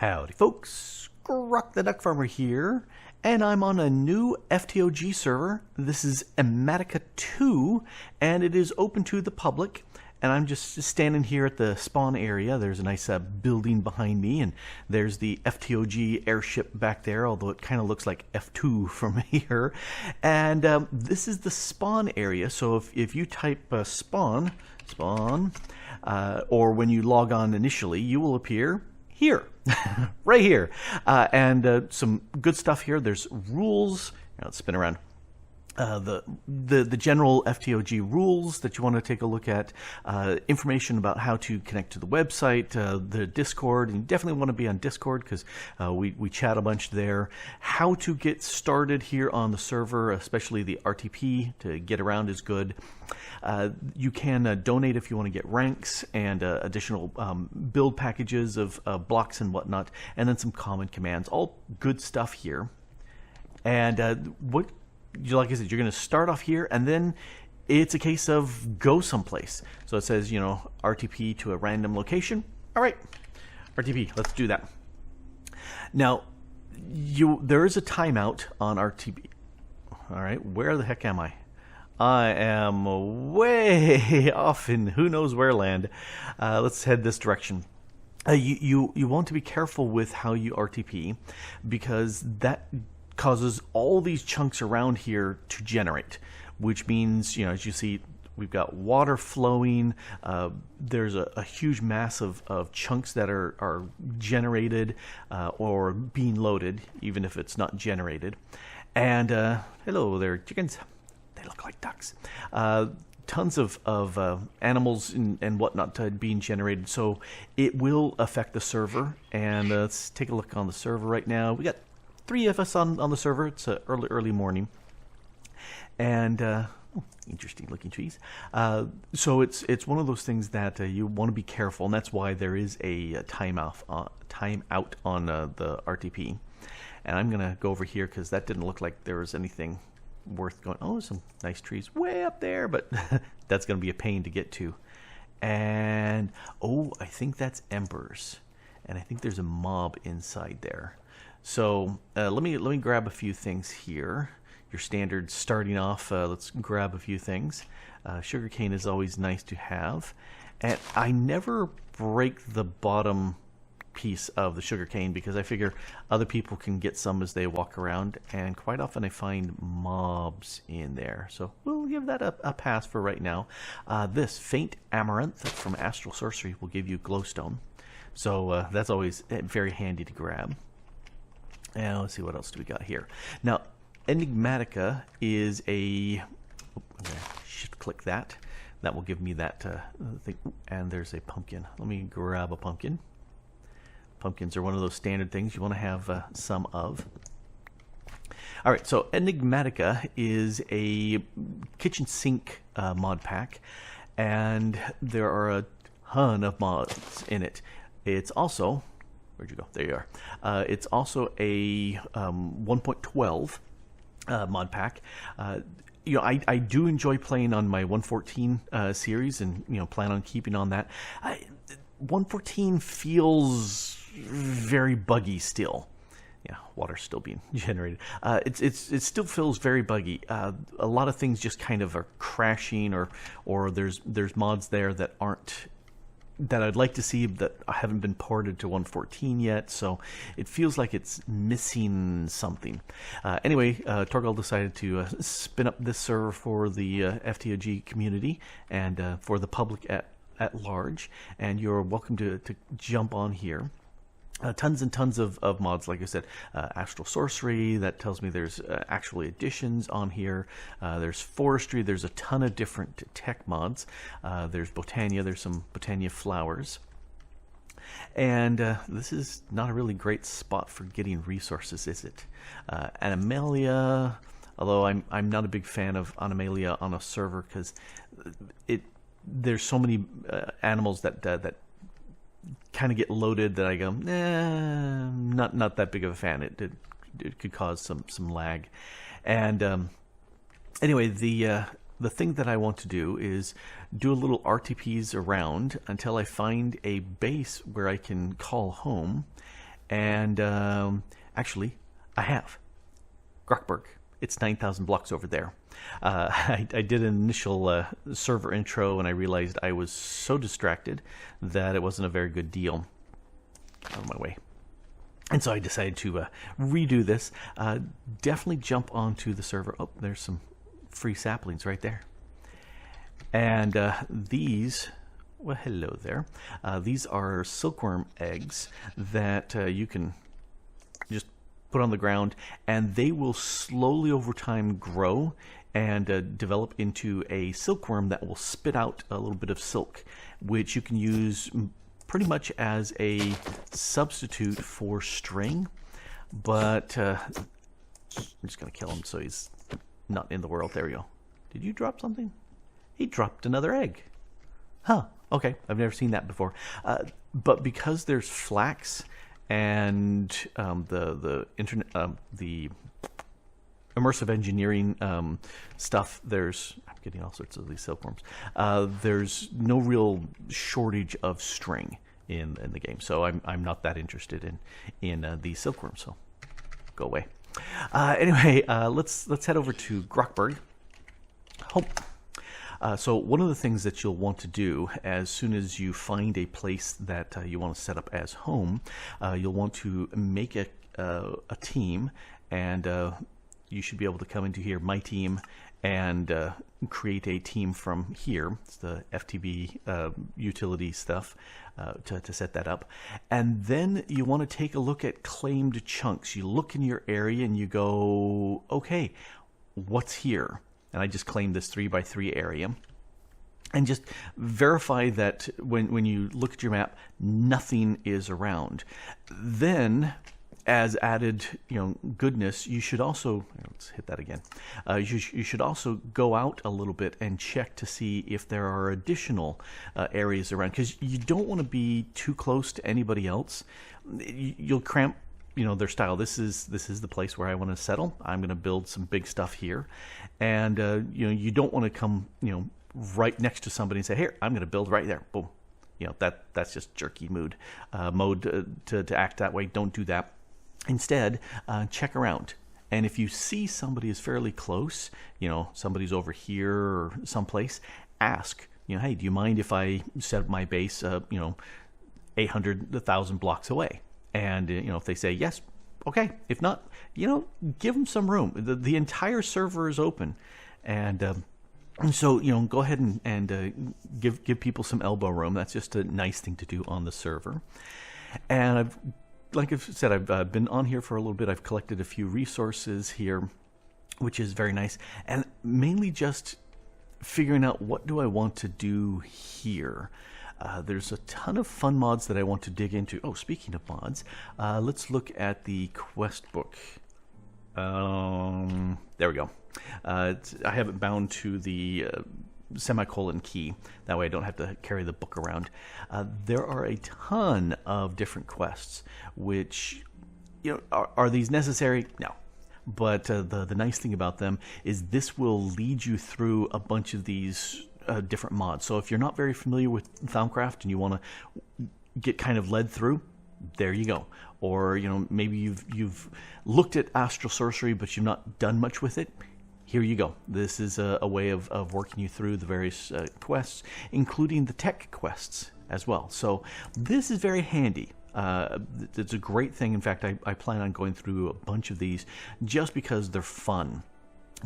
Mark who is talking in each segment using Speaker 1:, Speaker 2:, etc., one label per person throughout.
Speaker 1: Howdy folks, Grok the DuckFarmer here, and I'm on a new FTOG server. This is Enigmatica 2, and it is open to the public. And I'm just standing here at the spawn area. There's a nice building behind me, and there's the FTOG airship back there, although it kind of looks like F2 from here. And this is the spawn area, so if you type spawn, or when you log on initially, you will appear here, right here. And some good stuff here. There's rules. Let's spin around. The general FTOG rules that you want to take a look at, information about how to connect to the website, the Discord, and you definitely want to be on Discord because we chat a bunch there. How to get started here on the server, especially the RTP to get around is good. You can donate if you want to get ranks and additional build packages of blocks and whatnot, and then some common commands. All good stuff here. And like I said, you're going to start off here, and then it's a case of go someplace. So it says, RTP to a random location. All right, RTP, let's do that. Now, there is a timeout on RTP. All right, where the heck am I? I am way off in who knows where land. Let's head this direction. You want to be careful with how you RTP, because that causes all these chunks around here to generate, which means, as you see, we've got water flowing. There's a huge mass of chunks that are generated or being loaded, even if it's not generated. And hello there, chickens. They look like ducks. Tons of animals and whatnot being generated, so it will affect the server. And let's take a look on the server right now. We got 3 of us on the server. It's early morning, and interesting looking trees. So it's one of those things that you want to be careful, and that's why there is a timeout on the RTP. And I'm gonna go over here because that didn't look like there was anything worth going. Oh, some nice trees way up there, but that's gonna be a pain to get to. And I think that's embers, and I think there's a mob inside there. So let me grab a few things here. Your standard starting off, let's grab a few things. Sugarcane is always nice to have. And I never break the bottom piece of the sugarcane because I figure other people can get some as they walk around, and quite often I find mobs in there. So we'll give that a pass for right now. This faint amaranth from Astral Sorcery will give you glowstone. So that's always very handy to grab. And let's see, what else do we got here? Now, Enigmatica is I'm going to shift click that. That will give me that thing. And there's a pumpkin. Let me grab a pumpkin. Pumpkins are one of those standard things you want to have some of. All right, so Enigmatica is a kitchen sink mod pack, and there are a ton of mods in it. It's also... Where'd you go? There you are. It's also a 1.12 mod pack. I do enjoy playing on my 1.14 series, and plan on keeping on that. 1.14 feels very buggy still. Yeah, water's still being generated. It still feels very buggy. A lot of things just kind of are crashing, or there's mods there that I'd like to see that haven't been ported to 1.14 yet, so it feels like it's missing something. Anyway, Torgal decided to spin up this server for the FTOG community and for the public at large, and you're welcome to jump on here. Tons and tons of mods, like I said. Astral Sorcery, that tells me there's actually additions on here. There's Forestry, there's a ton of different tech mods. There's Botania, there's some Botania flowers. And this is not a really great spot for getting resources, is it? Animalia, although I'm not a big fan of Animalia on a server because there's so many animals that kind of get loaded that I go, not that big of a fan. It could cause some lag. And anyway, the thing that I want to do is do a little RTPs around until I find a base where I can call home, And actually, I have. Grokberg. It's 9,000 blocks over there. I did an initial server intro, and I realized I was so distracted that it wasn't a very good deal. On my way. And so I decided to redo this. Definitely jump onto the server. Oh, there's some free saplings right there. And these, well, hello there. These are silkworm eggs that you can just put on the ground, and they will slowly over time grow and develop into a silkworm that will spit out a little bit of silk, which you can use pretty much as a substitute for string. But I'm just going to kill him so he's not in the world. There we go. Did you drop something? He dropped another egg. Huh. Okay. I've never seen that before. But because there's flax and the internet, the immersive engineering stuff, I'm getting all sorts of these silkworms. There's no real shortage of string in the game, so I'm not that interested in these silkworms. So go away. Anyway, let's head over to Grokberg. Home. So one of the things that you'll want to do as soon as you find a place that you want to set up as home, you'll want to make a team, and you should be able to come into here, My Team, and create a team from here. It's the FTB utility stuff to set that up. And then you want to take a look at claimed chunks. You look in your area and you go, okay, what's here? And I just claimed this 3x3 area. And just verify that when you look at your map, nothing is around. Then, as added, goodness, you should also, let's hit that again. You should also go out a little bit and check to see if there are additional areas around, because you don't want to be too close to anybody else. You'll cramp their style. This is the place where I want to settle. I'm going to build some big stuff here, and you don't want to come right next to somebody and say, here, I'm going to build right there. Boom. That's just jerky mode to act that way. Don't do that. Instead, check around. And if you see somebody is fairly close, somebody's over here or someplace, ask, hey, do you mind if I set up my base 800, 1,000 blocks away? And if they say yes, okay. If not, give them some room. The entire server is open, and so go ahead and give people some elbow room. That's just a nice thing to do on the server. And like I've said, I've been on here for a little bit. I've collected a few resources here, which is very nice, and mainly just figuring out what do I want to do here. There's a ton of fun mods that I want to dig into. Oh, speaking of mods, let's look at the quest book. There we go. I have it bound to the semicolon key. That way I don't have to carry the book around. There are a ton of different quests, which, are these necessary? No. But the nice thing about them is this will lead you through a bunch of these different mods. So if you're not very familiar with Thaumcraft and you want to get kind of led through, there you go. Or maybe you've looked at Astral Sorcery but you've not done much with it. Here you go. This is a way of working you through the various quests, including the tech quests as well. So this is very handy. It's a great thing. In fact, I plan on going through a bunch of these just because they're fun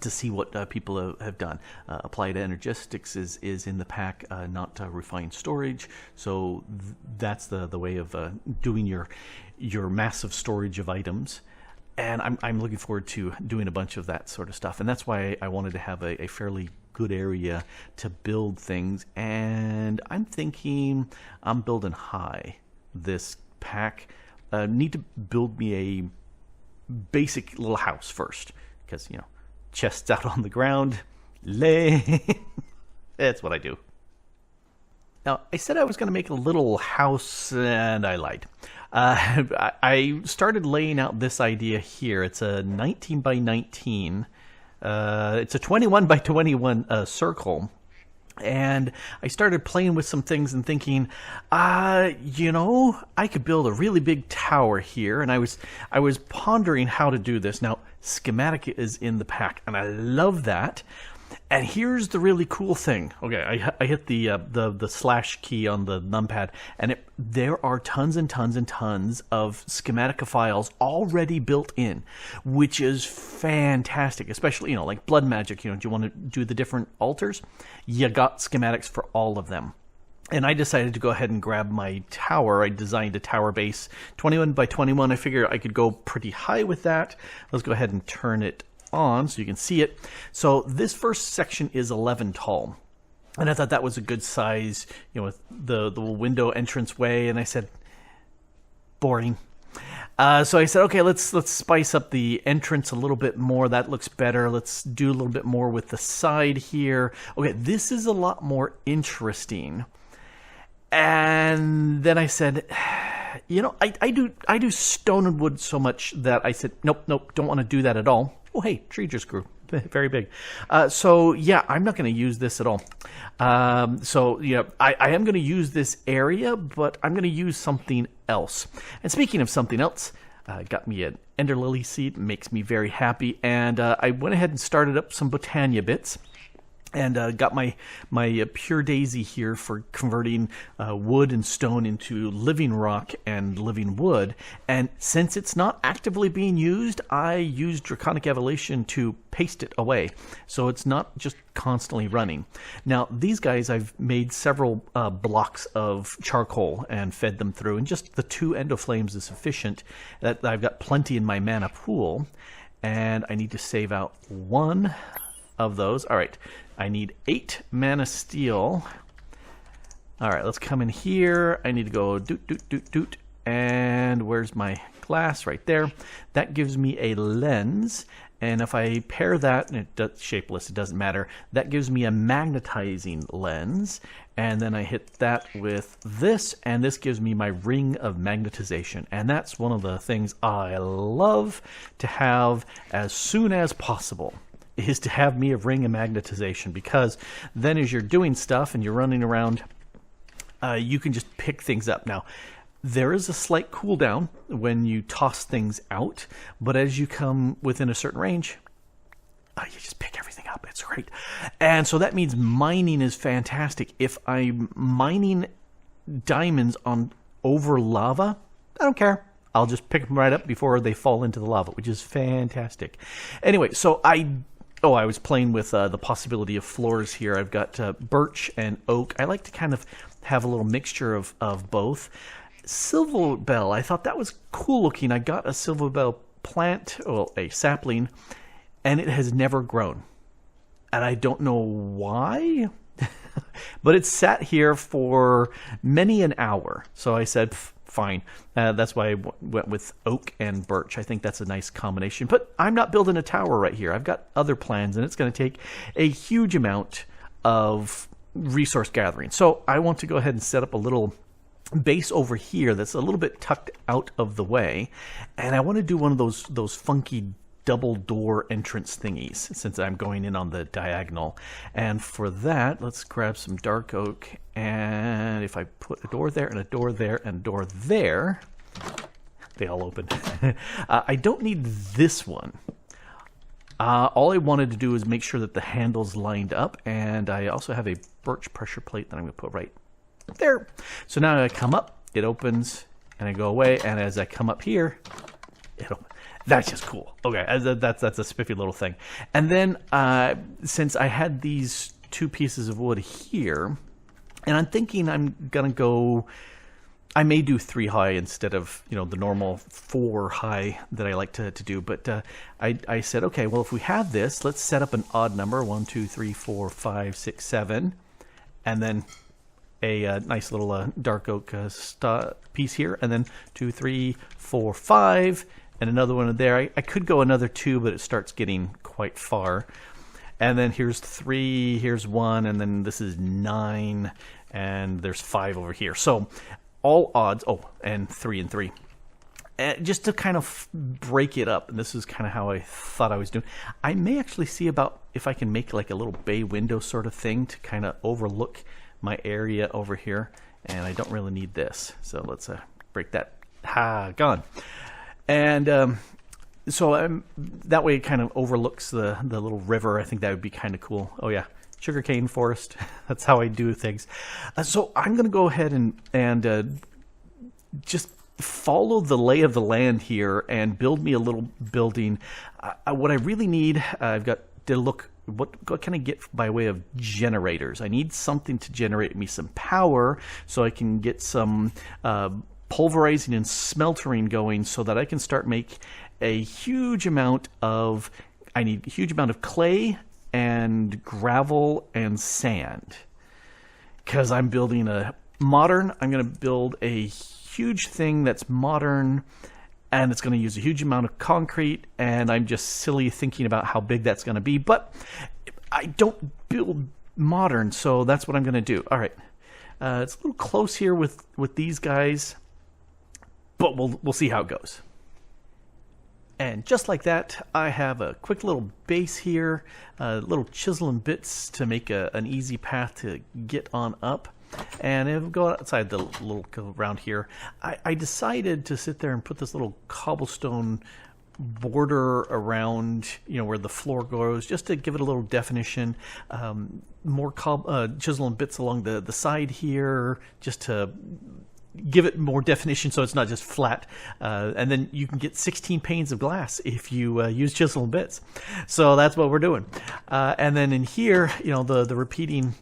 Speaker 1: to see what people have done. Applied Energistics is in the pack, not Refined Storage. So that's the way of doing your massive storage of items. And I'm looking forward to doing a bunch of that sort of stuff. And that's why I wanted to have a fairly good area to build things. And I'm thinking I'm building high this pack. Need to build me a basic little house first, because chests out on the ground, lay. That's what I do. Now, I said I was going to make a little house, and I lied. I started laying out this idea here. It's a 19 by 19. It's a 21 by 21 circle And I started playing with some things and thinking, you know, I could build a really big tower here. And I was pondering how to do this. Now, Schematica is in the pack, and I love that. And here's the really cool thing. Okay, I hit the slash key on the numpad, and there are tons and tons and tons of Schematica files already built in, which is fantastic. Especially, you know, like blood magic. You know, do you want to do the different altars? You got schematics for all of them. And I decided to go ahead and grab my tower. I designed a tower base 21 by 21. I figured I could go pretty high with that. Let's go ahead and turn it on so you can see it. So this first section is 11 tall, and I thought that was a good size, you know, with the window entrance way. And I said, boring. So I said, okay, let's spice up the entrance a little bit more. That looks better. Let's do a little bit more with the side here. Okay, this is a lot more interesting. And then I said, you know, I do stone and wood so much that I said, nope, don't want to do that at all. Oh, hey, tree just grew. Very big. So, yeah, I'm not going to use this at all. So, yeah, I am going to use this area, but I'm going to use something else. And speaking of something else, got me an ender lily seed. Makes me very happy. And I went ahead and started up some Botania bits. And got my pure daisy here for converting wood and stone into living rock and living wood. And since it's not actively being used, I used Draconic Evolution to paste it away, so it's not just constantly running. Now these guys, I've made several blocks of charcoal and fed them through, and just the 2 endoflames is sufficient. That I've got plenty in my mana pool, and I need to save out 1 of those. All right. I need 8 mana steel. All right, let's come in here. I need to go doot. And where's my glass? Right there. That gives me a lens. And if I pair that, and it's shapeless, it doesn't matter, that gives me a magnetizing lens. And then I hit that with this, and this gives me my ring of magnetization. And that's one of the things I love to have as soon as possible, is to have me a ring of magnetization, because then as you're doing stuff and you're running around, you can just pick things up. Now, there is a slight cooldown when you toss things out, but as you come within a certain range, you just pick everything up. It's great. And so that means mining is fantastic. If I'm mining diamonds over lava, I don't care. I'll just pick them right up before they fall into the lava, which is fantastic. Anyway, so I was playing with the possibility of floors here. I've got birch and oak. I like to kind of have a little mixture of both. Silver bell, I thought that was cool looking. I got a silver bell plant, well, a sapling, and it has never grown. And I don't know why, but it sat here for many an hour. So I said, fine. That's why I went with oak and birch. I think that's a nice combination. But I'm not building a tower right here. I've got other plans, and it's going to take a huge amount of resource gathering. So I want to go ahead and set up a little base over here that's a little bit tucked out of the way. And I want to do one of those funky double door entrance thingies, since I'm going in on the diagonal. And for that, let's grab some dark oak, and if I put a door there and a door there and a door there, they all open. I don't need this one. All I wanted to do is make sure that the handle's lined up, and I also have a birch pressure plate that I'm going to put right there. So now I come up, it opens, and I go away, and as I come up here, it opens. That's just cool. Okay, that's a spiffy little thing. And then since I had these 2 pieces of wood here, and I'm thinking I'm gonna go, I may do 3 high instead of, you know, the normal 4 high that I like to do. But I said, okay, well, if we have this, let's set up an odd number, 1, 2, 3, 4, 5, 6, 7, and then a nice little dark oak piece here, and then 2, 3, 4, 5. And another one there. I could go another 2, but it starts getting quite far. And then here's 3, here's 1, and then this is 9, and there's 5 over here. So all odds, and 3 and 3. just to kind of break it up. And this is kind of how I thought I was doing. I may actually see about if I can make like a little bay window sort of thing to kind of overlook my area over here. And I don't really need this. So let's break that. Gone. And so that way it kind of overlooks the little river. I think that would be kind of cool. Oh yeah, sugarcane forest. That's how I do things. So I'm going to go ahead and just follow the lay of the land here and build me a little building. What I really need, I've got to look, what can I get by way of generators? I need something to generate me some power so I can get some pulverizing and smeltering going so that I can start make a huge amount of, I need a huge amount of clay and gravel and sand. Because I'm building I'm going to build a huge thing that's modern, and it's going to use a huge amount of concrete, and I'm just silly thinking about how big that's going to be, but I don't build modern, so that's what I'm going to do. All right, it's a little close here with these guys, but we'll see how it goes. And just like that, I have a quick little base here, little chisel and bits to make an easy path to get on up. And if we go outside the little around here, I decided to sit there and put this little cobblestone border around, where the floor goes, just to give it a little definition. More chisel and bits along the side here, just to give it more definition so it's not just flat. And then you can get 16 panes of glass if you use chisel and bits. So that's what we're doing. And then in here, the repeating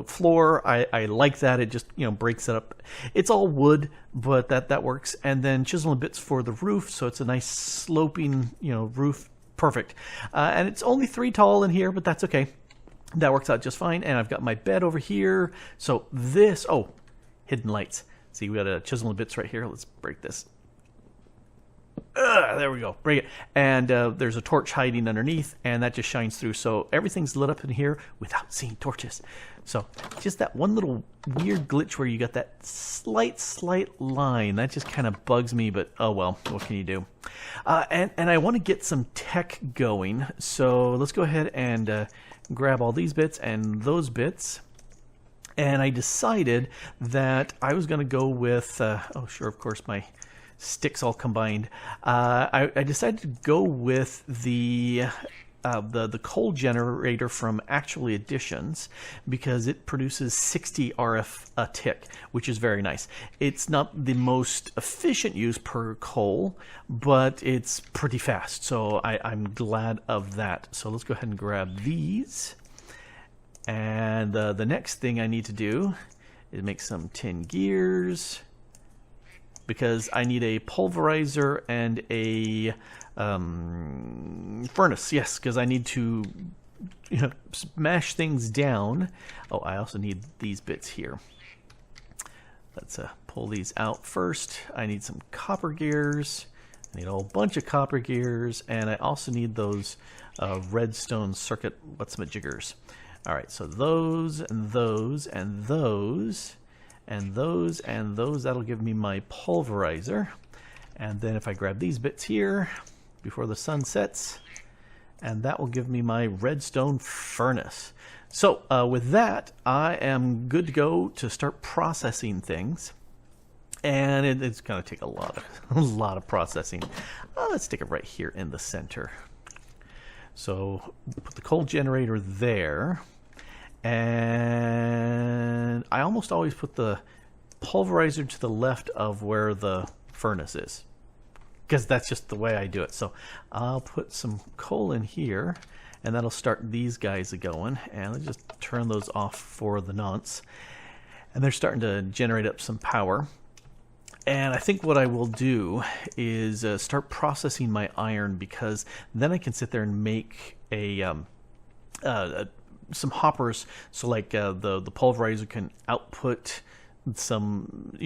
Speaker 1: floor, I like that. It just, breaks it up. It's all wood, but that works. And then chisel and bits for the roof, so it's a nice sloping, roof. Perfect. And it's only 3 tall in here, but that's okay. That works out just fine. And I've got my bed over here. So this, hidden lights. See, we got a chisel and bits right here. Let's break this. There we go. Break it. And there's a torch hiding underneath, and that just shines through. So everything's lit up in here without seeing torches. So just that one little weird glitch where you got that slight line. That just kind of bugs me, but oh well, what can you do? And I want to get some tech going. So let's go ahead and grab all these bits and those bits. And I decided that I was going to go with, of course, my sticks all combined. I decided to go with the coal generator from Actual Additions because it produces 60 RF a tick, which is very nice. It's not the most efficient use per coal, but it's pretty fast. So I'm glad of that. So let's go ahead and grab these. And the next thing I need to do is make some tin gears because I need a pulverizer and a furnace. Yes, because I need to smash things down. Oh, I also need these bits here. Let's pull these out first. I need some copper gears. I need a whole bunch of copper gears, and I also need those redstone circuit what's-my-jiggers. All right, so those and those and those and those and those, that'll give me my pulverizer. And then if I grab these bits here before the sun sets, and that will give me my redstone furnace. So with that, I am good to go to start processing things. And it's going to take a lot of processing. Let's stick it right here in the center. So put the coal generator there, and I almost always put the pulverizer to the left of where the furnace is, because that's just the way I do it. So I'll put some coal in here, and that'll start these guys going, and let's just turn those off for the nonce. And they're starting to generate up some power. And I think what I will do is start processing my iron, because then I can sit there and make some hoppers. So like the pulverizer can output some,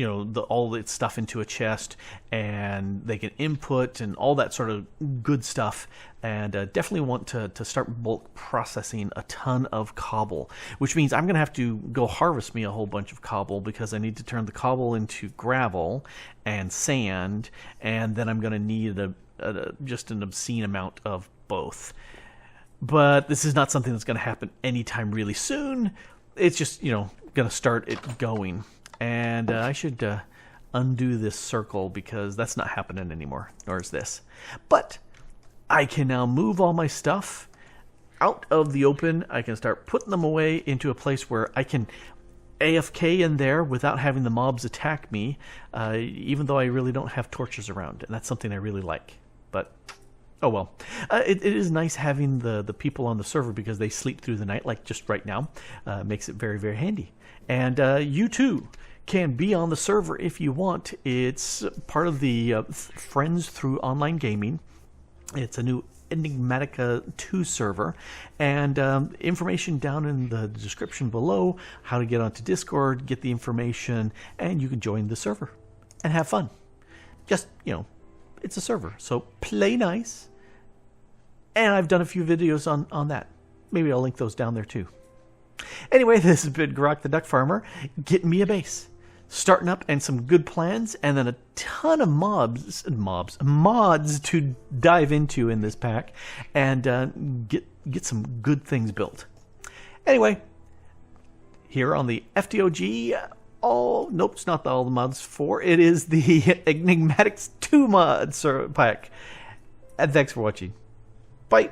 Speaker 1: all its stuff into a chest, and they can input and all that sort of good stuff. And definitely want to start bulk processing a ton of cobble, which means I'm going to have to go harvest me a whole bunch of cobble, because I need to turn the cobble into gravel and sand, and then I'm going to need just an obscene amount of both. But this is not something that's going to happen anytime really soon. It's just, going to start it going. And I should undo this circle, because that's not happening anymore, nor is this. But I can now move all my stuff out of the open. I can start putting them away into a place where I can AFK in there without having the mobs attack me, even though I really don't have torches around. And that's something I really like. But oh well. It is nice having the people on the server, because they sleep through the night, like just right now. Makes it very, very handy. And you too can be on the server if you want. It's part of the Friends Through Online Gaming. It's a new Enigmatica 2 server, and information down in the description below, how to get onto Discord, get the information, and you can join the server and have fun. Just, it's a server, so play nice. And I've done a few videos on that. Maybe I'll link those down there too. Anyway, this has been Grok the DuckFarmer, getting me a base, starting up, and some good plans, and then a ton of mods to dive into in this pack, and get some good things built. Anyway, here on the FTOG, nope, it's not all the mods for. It is the Enigmatics 2 mods pack. And thanks for watching. Bye.